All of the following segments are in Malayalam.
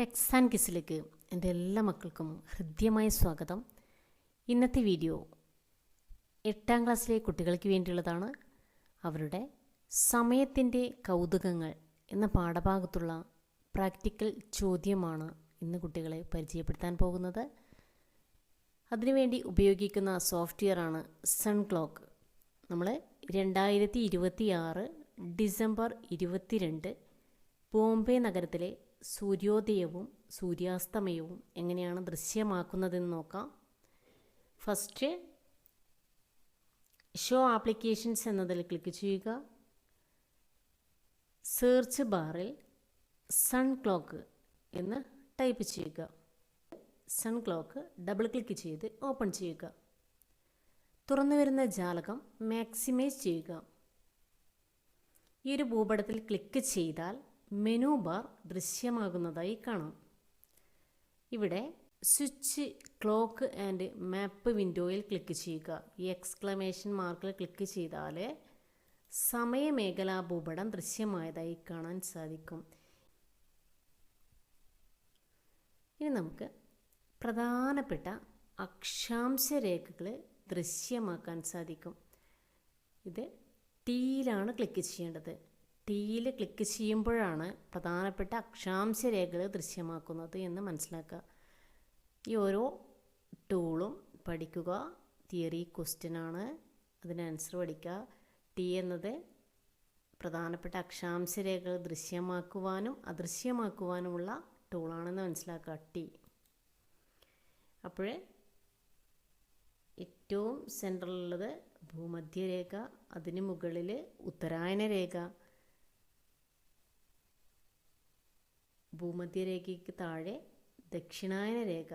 ടെക്സ് ആൻഡ് കിസിലേക്ക് എൻ്റെ എല്ലാ മക്കൾക്കും ഹൃദ്യമായ സ്വാഗതം. ഇന്നത്തെ വീഡിയോ 8ാം ക്ലാസ്സിലെ കുട്ടികൾക്ക് വേണ്ടിയുള്ളതാണ്. അവരുടെ സമയത്തിൻ്റെ കൗതുകങ്ങൾ എന്ന പാഠഭാഗത്തുള്ള പ്രാക്ടിക്കൽ ചോദ്യമാണ് ഇന്ന് കുട്ടികളെ പരിചയപ്പെടുത്താൻ പോകുന്നത്. അതിനുവേണ്ടി ഉപയോഗിക്കുന്ന സോഫ്റ്റ്വെയറാണ് സൺ ക്ലോക്ക്. നമ്മൾ 2026 ഡിസംബർ 22 ബോംബെ നഗരത്തിലെ സൂര്യോദയവും സൂര്യാസ്തമയവും എങ്ങനെയാണ് ദൃശ്യമാക്കുന്നതെന്ന് നോക്കാം. ഫസ്റ്റ് ഷോ ആപ്ലിക്കേഷൻസ് എന്നതിൽ ക്ലിക്ക് ചെയ്യുക. സെർച്ച് ബാറിൽ സൺ ക്ലോക്ക് എന്ന് ടൈപ്പ് ചെയ്യുക. സൺ ക്ലോക്ക് ഡബിൾ ക്ലിക്ക് ചെയ്ത് ഓപ്പൺ ചെയ്യുക. തുറന്നു വരുന്ന ജാലകം മാക്സിമൈസ് ചെയ്യുക. ഈ ഒരു ഭൂപടത്തിൽ ക്ലിക്ക് ചെയ്താൽ മെനു ബാർ ദൃശ്യമാകുന്നതായി കാണാം. ഇവിടെ സ്വിച്ച് ക്ലോക്ക് ആൻഡ് മാപ്പ് വിൻഡോയിൽ ക്ലിക്ക് ചെയ്യുക. ഈ എക്സ്ക്ലമേഷൻ മാർക്കിൽ ക്ലിക്ക് ചെയ്താൽ സമയമേഖലാ ഭൂപടം ദൃശ്യമായതായി കാണാൻ സാധിക്കും. ഇനി നമുക്ക് പ്രധാനപ്പെട്ട അക്ഷാംശ രേഖകൾ ദൃശ്യമാക്കാൻ സാധിക്കും. ഇത് ടീയിലാണ് ക്ലിക്ക് ചെയ്യേണ്ടത്. ടീയിൽ ക്ലിക്ക് ചെയ്യുമ്പോഴാണ് പ്രധാനപ്പെട്ട അക്ഷാംശ രേഖകൾ ദൃശ്യമാക്കുന്നത് എന്ന് മനസ്സിലാക്കുക. ഈ ഓരോ ടൂളും പഠിക്കുക. തിയറി ക്വസ്റ്റ്യനാണ്, അതിന് ആൻസർ പഠിക്കുക. ടി എന്നത് പ്രധാനപ്പെട്ട അക്ഷാംശ രേഖകൾ ദൃശ്യമാക്കുവാനും അദൃശ്യമാക്കുവാനുമുള്ള ടൂളാണെന്ന് മനസ്സിലാക്കുക. ടി അപ്പോൾ ഏറ്റവും സെൻട്രലുള്ളത് ഭൂമധ്യരേഖ, അതിന് മുകളിൽ ഉത്തരായന രേഖ, ഭൂമധ്യരേഖയ്ക്ക് താഴെ ദക്ഷിണായന രേഖ,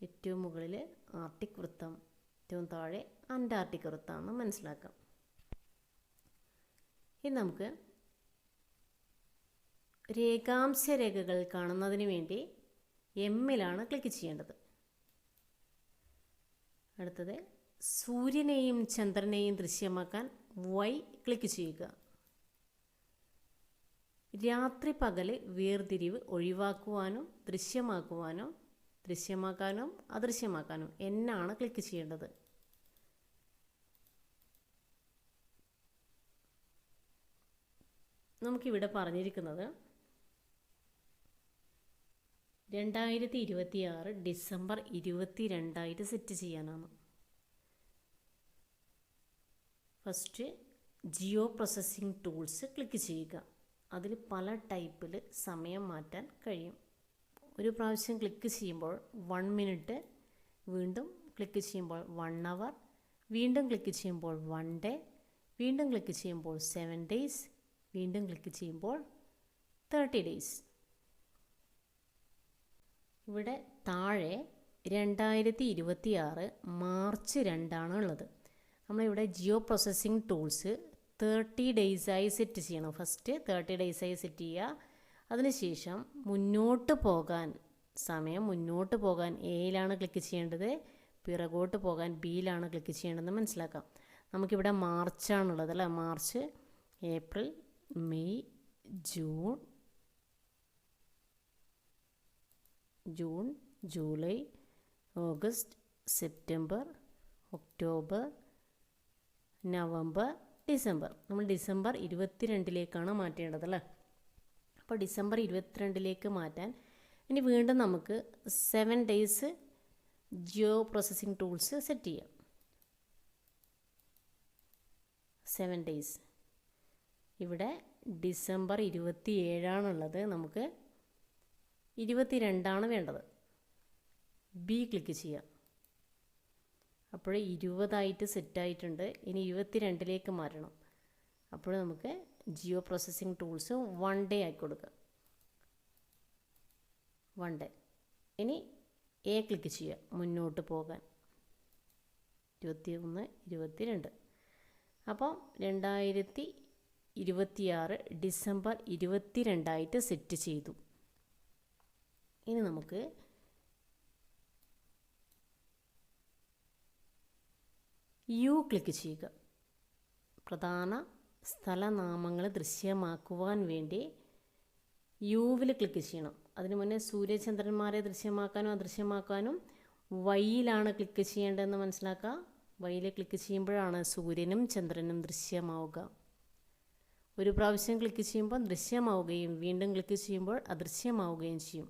ഏറ്റവും മുകളിൽ ആർട്ടിക് വൃത്തം, ഏറ്റവും താഴെ അന്റാർട്ടിക് വൃത്തമാണെന്ന് മനസ്സിലാക്കാം. ഇനി നമുക്ക് രേഖാംശ രേഖകൾ കാണുന്നതിന് വേണ്ടി എമ്മിലാണ് ക്ലിക്ക് ചെയ്യേണ്ടത്. അടുത്തത് സൂര്യനെയും ചന്ദ്രനെയും ദൃശ്യമാക്കാൻ വൈ ക്ലിക്ക് ചെയ്യുക. രാത്രി പകൽ വേർതിരിവ് ഒഴിവാക്കുവാനും ദൃശ്യമാക്കാനും അദൃശ്യമാക്കാനും എന്നാണ് ക്ലിക്ക് ചെയ്യേണ്ടത്. നമുക്കിവിടെ പറഞ്ഞിരിക്കുന്നത് 2026 ഡിസംബർ 22 സെറ്റ് ചെയ്യാനാണ്. First geo processing tools click ചെയ്യുക. അതിൽ പല ടൈപ്പിൽ സമയം മാറ്റാൻ കഴിയും. ഒരു പ്രാവശ്യം ക്ലിക്ക് ചെയ്യുമ്പോൾ 1 മിനിറ്റ്, വീണ്ടും ക്ലിക്ക് ചെയ്യുമ്പോൾ 1 അവർ, വീണ്ടും ക്ലിക്ക് ചെയ്യുമ്പോൾ 1 ഡേ, വീണ്ടും ക്ലിക്ക് ചെയ്യുമ്പോൾ 7 ഡേയ്സ്, വീണ്ടും ക്ലിക്ക് ചെയ്യുമ്പോൾ 30 ഡേയ്സ്. ഇവിടെ താഴെ 2026 മാർച്ച് 2 ഉള്ളത്. നമ്മളിവിടെ ജിയോ പ്രോസസ്സിംഗ് ടൂൾസ് 30 ഡേയ്സായി സെറ്റ് ചെയ്യണം. ഫസ്റ്റ് 30 ഡേയ്സായി സെറ്റ് ചെയ്യുക. അതിനുശേഷം സമയം മുന്നോട്ട് പോകാൻ എയിലാണ് ക്ലിക്ക് ചെയ്യേണ്ടത്, പിറകോട്ട് പോകാൻ ബിയിലാണ് ക്ലിക്ക് ചെയ്യേണ്ടതെന്ന് മനസ്സിലാക്കാം. നമുക്കിവിടെ മാർച്ചാണുള്ളത് അല്ലേ. March, April, May, June, July, August, September, October, November, December. നമ്മൾ ഡിസംബർ 22 മാറ്റേണ്ടത് അല്ലേ. അപ്പോൾ ഡിസംബർ 22 മാറ്റാൻ ഇനി വീണ്ടും നമുക്ക് 7 days geo processing tools set ചെയ്യാം. 7 ഡേയ്സ്. ഇവിടെ ഡിസംബർ 27 നമുക്ക് 22 വേണ്ടത്. ബി ക്ലിക്ക് ചെയ്യാം. അപ്പോൾ 20 സെറ്റായിട്ടുണ്ട്. ഇനി 22 മാറ്റണം. അപ്പോൾ നമുക്ക് ജിയോ പ്രോസസ്സിംഗ് ടൂൾസ് 1 ഡേ ആക്കി കൊടുക്കുക. 1 ഡേ. ഇനി എ ക്ലിക്ക് ചെയ്യുക മുന്നോട്ട് പോകാൻ. 21, 22. അപ്പോൾ 2026 ഡിസംബർ 22 സെറ്റ് ചെയ്തു. ഇനി നമുക്ക് യു ക്ലിക്ക് ചെയ്യുക. പ്രധാന സ്ഥലനാമങ്ങൾ ദൃശ്യമാക്കുവാൻ വേണ്ടി യുവിൽ ക്ലിക്ക് ചെയ്യണം. അതിനു മുന്നേ സൂര്യചന്ദ്രന്മാരെ ദൃശ്യമാക്കാനും അദൃശ്യമാക്കാനും വൈയിലാണ് ക്ലിക്ക് ചെയ്യേണ്ടതെന്ന് മനസ്സിലാക്കുക. വൈയിൽ ക്ലിക്ക് ചെയ്യുമ്പോഴാണ് സൂര്യനും ചന്ദ്രനും ദൃശ്യമാവുക. ഒരു പ്രാവശ്യം ക്ലിക്ക് ചെയ്യുമ്പോൾ ദൃശ്യമാവുകയും വീണ്ടും ക്ലിക്ക് ചെയ്യുമ്പോൾ അദൃശ്യമാവുകയും ചെയ്യും.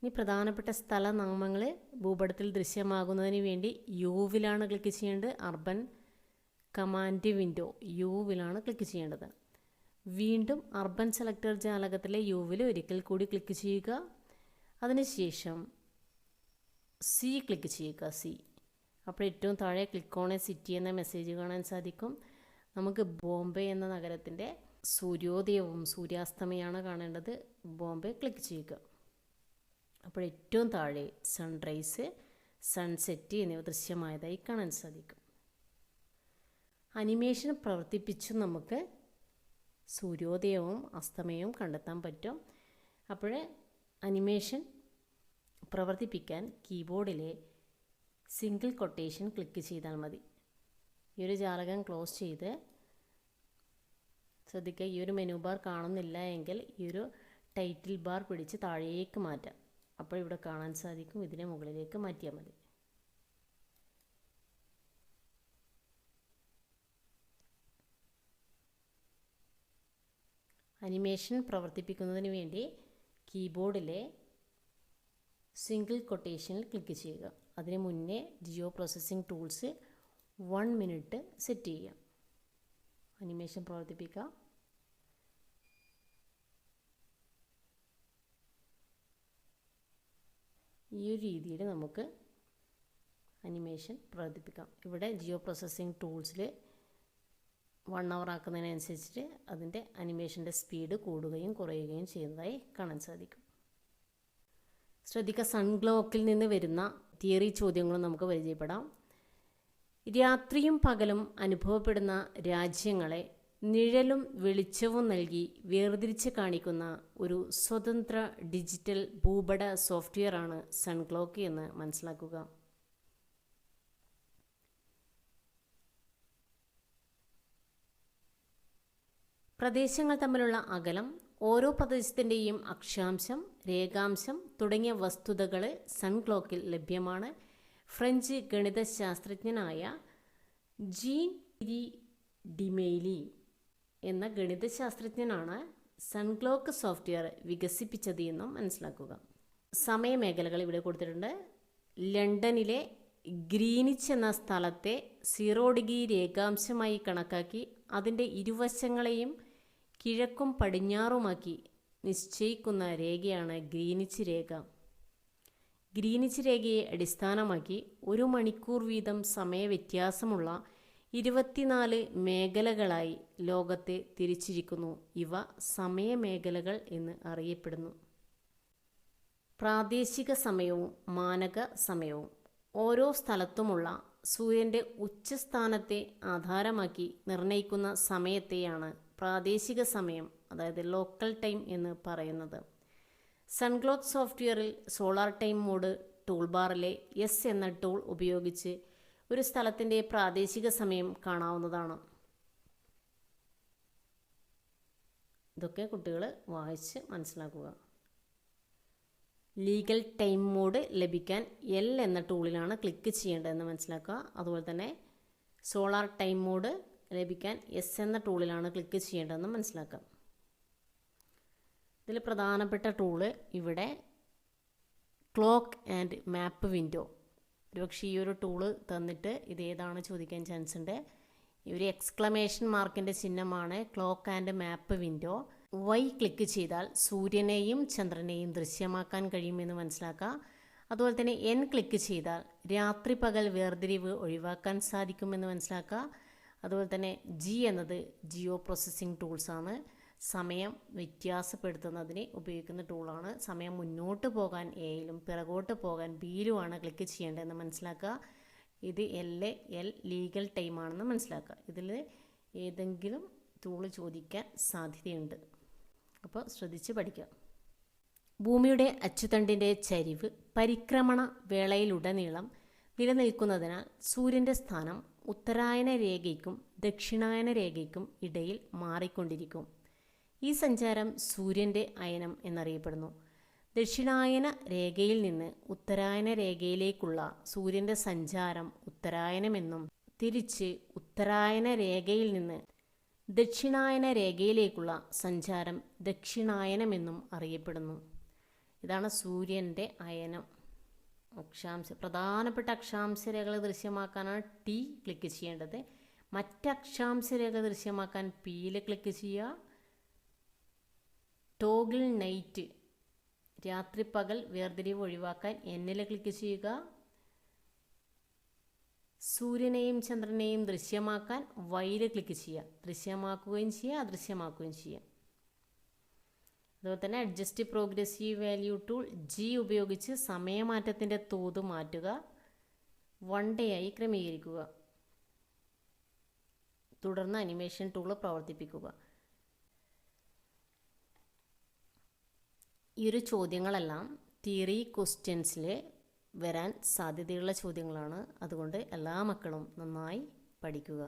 ഇനി പ്രധാനപ്പെട്ട സ്ഥലനാമങ്ങൾ ഭൂപടത്തിൽ ദൃശ്യമാകുന്നതിന് വേണ്ടി യുവിലാണ് ക്ലിക്ക് ചെയ്യേണ്ടത്. അർബൻ കമാൻഡ് വിൻഡോ യുവിലാണ് ക്ലിക്ക് ചെയ്യേണ്ടത്. വീണ്ടും അർബൻ സെലക്ടർ ജാലകത്തിലെ യുവിൽ ഒരിക്കൽ കൂടി ക്ലിക്ക് ചെയ്യുക. അതിനുശേഷം സി ക്ലിക്ക് ചെയ്യുക. സി അപ്പോൾ ഏറ്റവും താഴെ ക്ലിക്ക് ഓൺ എ സിറ്റി എന്ന മെസ്സേജ് കാണാൻ സാധിക്കും. നമുക്ക് ബോംബെ എന്ന നഗരത്തിൻ്റെ സൂര്യോദയവും സൂര്യാസ്തമയമാണ് കാണേണ്ടത്. ബോംബെ ക്ലിക്ക് ചെയ്യുക. അപ്പോൾ ഏറ്റവും താഴെ സൺറൈസ്, സൺസെറ്റ് എന്നിവ ദൃശ്യമായതായി കാണാൻ സാധിക്കും. അനിമേഷൻ പ്രവർത്തിപ്പിച്ച് നമുക്ക് സൂര്യോദയവും അസ്തമയവും കണ്ടെത്താൻ പറ്റും. അപ്പോൾ അനിമേഷൻ പ്രവർത്തിപ്പിക്കാൻ കീബോർഡിലെ സിംഗിൾ കൊട്ടേഷൻ ക്ലിക്ക് ചെയ്താൽ മതി. ഈ ഒരു ജാലകം ക്ലോസ് ചെയ്ത് ശ്രദ്ധിക്കുക, ഈ ഒരു മെനു ബാർ കാണുന്നില്ല എങ്കിൽ ഈ ഒരു ടൈറ്റിൽ ബാർ പിടിച്ച് താഴേക്ക് മാറ്റാം. അപ്പോൾ ഇവിടെ കാണാൻ സാധിക്കും. ഇതിനെ മുകളിലേക്ക് മാറ്റിയാൽ മതി. അനിമേഷൻ പ്രവർത്തിപ്പിക്കുന്നതിന് വേണ്ടി കീബോർഡിലെ സിംഗിൾ കൊട്ടേഷനിൽ ക്ലിക്ക് ചെയ്യുക. അതിന് മുന്നേ geo processing tools 1 minute set ചെയ്യുക. അനിമേഷൻ പ്രവർത്തിപ്പിക്കുക. ഈ ഒരു രീതിയിൽ നമുക്ക് അനിമേഷൻ പ്രവർത്തിപ്പിക്കാം. ഇവിടെ ജിയോ പ്രോസസ്സിംഗ് ടൂൾസിൽ 1 അവർ ആക്കുന്നതിനനുസരിച്ചിട്ട് അതിൻ്റെ അനിമേഷൻ്റെ സ്പീഡ് കൂടുകയും കുറയുകയും ചെയ്യുന്നതായി കാണാൻ സാധിക്കും. ശ്രദ്ധിക്കുക, സൺഗ്ലോക്കിൽ നിന്ന് വരുന്ന തിയറി ചോദ്യങ്ങളും നമുക്ക് പരിചയപ്പെടാം. രാത്രിയും പകലും അനുഭവപ്പെടുന്ന രാജ്യങ്ങളെ നിഴലും വെളിച്ചവും നൽകി വേർതിരിച്ച് കാണിക്കുന്ന ഒരു സ്വതന്ത്ര ഡിജിറ്റൽ ഭൂപട സോഫ്റ്റ്വെയറാണ് സൺഗ്ലോക്ക് എന്ന് മനസ്സിലാക്കുക. പ്രദേശങ്ങൾ തമ്മിലുള്ള അകലം, ഓരോ പ്രദേശത്തിൻ്റെയും അക്ഷാംശം, രേഖാംശം തുടങ്ങിയ വസ്തുതകൾ സൺഗ്ലോക്കിൽ ലഭ്യമാണ്. ഫ്രഞ്ച് ഗണിതശാസ്ത്രജ്ഞനായ ജീൻ ഡിമെയ്ലി എന്ന ഗണിതശാസ്ത്രജ്ഞനാണ് സൺഗ്ലോക്ക് സോഫ്റ്റ്വെയർ വികസിപ്പിച്ചത് എന്നും മനസ്സിലാക്കുക. സമയമേഖലകൾ ഇവിടെ കൊടുത്തിട്ടുണ്ട്. ലണ്ടനിലെ ഗ്രീനിച്ച് എന്ന സ്ഥലത്തെ 0 ഡിഗ്രി രേഖാംശമായി കണക്കാക്കി അതിൻ്റെ ഇരുവശങ്ങളെയും കിഴക്കും പടിഞ്ഞാറുമാക്കി നിശ്ചയിക്കുന്ന രേഖയാണ് ഗ്രീനിച്ച് രേഖ. ഗ്രീനിച്ച് രേഖയെ അടിസ്ഥാനമാക്കി 1 മണിക്കൂർ വീതം സമയവ്യത്യാസമുള്ള 24 മേഖലകളായി ലോകത്തെ തിരിച്ചിരിക്കുന്നു. ഇവ സമയമേഖലകൾ എന്ന് അറിയപ്പെടുന്നു. പ്രാദേശിക സമയവും മാനക സമയവും ഓരോ സ്ഥലത്തുമുള്ള സൂര്യൻ്റെ ഉച്ചസ്ഥാനത്തെ ആധാരമാക്കി നിർണ്ണയിക്കുന്ന സമയത്തെയാണ് പ്രാദേശിക സമയം, അതായത് ലോക്കൽ ടൈം എന്ന് പറയുന്നത്. സൺഗ്ലോക്ക് സോഫ്റ്റ്വെയറിൽ സോളാർ ടൈം മോഡ് ടൂൾ ബാറിലെ എസ് എന്ന ടൂൾ ഉപയോഗിച്ച് ഒരു സ്ഥലത്തിൻ്റെ പ്രാദേശിക സമയം കാണാവുന്നതാണ്. ഇതൊക്കെ കുട്ടികൾ വായിച്ച് മനസ്സിലാക്കുക. ലീഗൽ ടൈം മോഡ് ലഭിക്കാൻ എൽ എന്ന ടൂളിലാണ് ക്ലിക്ക് ചെയ്യേണ്ടതെന്ന് മനസ്സിലാക്കുക. അതുപോലെ തന്നെ സോളാർ ടൈം മോഡ് ലഭിക്കാൻ എസ് എന്ന ടൂളിലാണ് ക്ലിക്ക് ചെയ്യേണ്ടതെന്ന് മനസ്സിലാക്കാം. ഇതിൽ പ്രധാനപ്പെട്ട ടൂള് ഇവിടെ ക്ലോക്ക് ആൻഡ് മാപ്പ് വിൻഡോ. ഒരുപക്ഷെ ഈ ഒരു ടൂള് തന്നിട്ട് ഇതേതാണ് ചോദിക്കാൻ ചാൻസ് ഉണ്ട്. ഈ ഒരു എക്സ്ക്ലമേഷൻ മാർക്കിൻ്റെ ചിഹ്നമാണ് clock and map window. Y click ചെയ്താൽ സൂര്യനെയും ചന്ദ്രനെയും ദൃശ്യമാക്കാൻ കഴിയുമെന്ന് മനസ്സിലാക്കുക. അതുപോലെ തന്നെ എൻ ക്ലിക്ക് ചെയ്താൽ രാത്രി പകൽ വേർതിരിവ് ഒഴിവാക്കാൻ സാധിക്കുമെന്ന് മനസ്സിലാക്കുക. അതുപോലെ തന്നെ ജി എന്നത് ജിയോ പ്രോസസ്സിംഗ് ടൂൾസാണ്. സമയം വ്യത്യാസപ്പെടുത്തുന്നതിന് ഉപയോഗിക്കുന്ന ടൂളാണ്. സമയം മുന്നോട്ട് പോകാൻ എയിലും പിറകോട്ട് പോകാൻ ബിയിലുമാണ് ക്ലിക്ക് ചെയ്യേണ്ടതെന്ന് മനസ്സിലാക്കുക. ഇത് എൽ ലീഗൽ ടൈമാണെന്ന് മനസ്സിലാക്കുക. ഇതിൽ ഏതെങ്കിലും ടൂള് ചോദിക്കാൻ സാധ്യതയുണ്ട്. അപ്പോൾ ശ്രദ്ധിച്ച് പഠിക്കുക. ഭൂമിയുടെ അച്ചുതണ്ടിൻ്റെ ചരിവ് പരിക്രമണ വേളയിലുടനീളം നിലനിൽക്കുന്നതിനാൽ സൂര്യൻ്റെ സ്ഥാനം ഉത്തരായന രേഖയ്ക്കും ദക്ഷിണായന രേഖയ്ക്കും ഇടയിൽ മാറിക്കൊണ്ടിരിക്കും. ഈ സഞ്ചാരം സൂര്യൻ്റെ അയനം എന്നറിയപ്പെടുന്നു. ദക്ഷിണായന രേഖയിൽ നിന്ന് ഉത്തരായന രേഖയിലേക്കുള്ള സൂര്യൻ്റെ സഞ്ചാരം ഉത്തരായനമെന്നും തിരിച്ച് ഉത്തരായന രേഖയിൽ നിന്ന് ദക്ഷിണായന രേഖയിലേക്കുള്ള സഞ്ചാരം ദക്ഷിണായനമെന്നും അറിയപ്പെടുന്നു. ഇതാണ് സൂര്യൻ്റെ അയനം. പ്രധാനപ്പെട്ട അക്ഷാംശരേഖകൾ ദൃശ്യമാക്കാനാണ് ടി ക്ലിക്ക് ചെയ്യേണ്ടത്. മറ്റ് അക്ഷാംശരേഖ ദൃശ്യമാക്കാൻ പിയിൽ ക്ലിക്ക് ചെയ്യുക. ടോഗിൾ നൈറ്റ് രാത്രി പകൽ വേർതിരിവ് ഒഴിവാക്കാൻ എന്നിൽ ക്ലിക്ക് ചെയ്യുക. സൂര്യനെയും ചന്ദ്രനെയും ദൃശ്യമാക്കാൻ വൈയിൽ ക്ലിക്ക് ചെയ്യുക. ദൃശ്യമാക്കുകയും ചെയ്യുക, അദൃശ്യമാക്കുകയും ചെയ്യുക. അതുപോലെ തന്നെ adjust progressive value tool G ഉപയോഗിച്ച് സമയമാറ്റത്തിൻ്റെ തോത് മാറ്റുക. 1 day ആയി ക്രമീകരിക്കുക. തുടർന്ന് അനിമേഷൻ ടൂൾ പ്രവർത്തിപ്പിക്കുക. ഈ ഒരു ചോദ്യങ്ങളെല്ലാം തിയറി ക്വസ്റ്റ്യൻസിൽ വരാൻ സാധ്യതയുള്ള ചോദ്യങ്ങളാണ്. അതുകൊണ്ട് എല്ലാ മക്കളും നന്നായി പഠിക്കുക.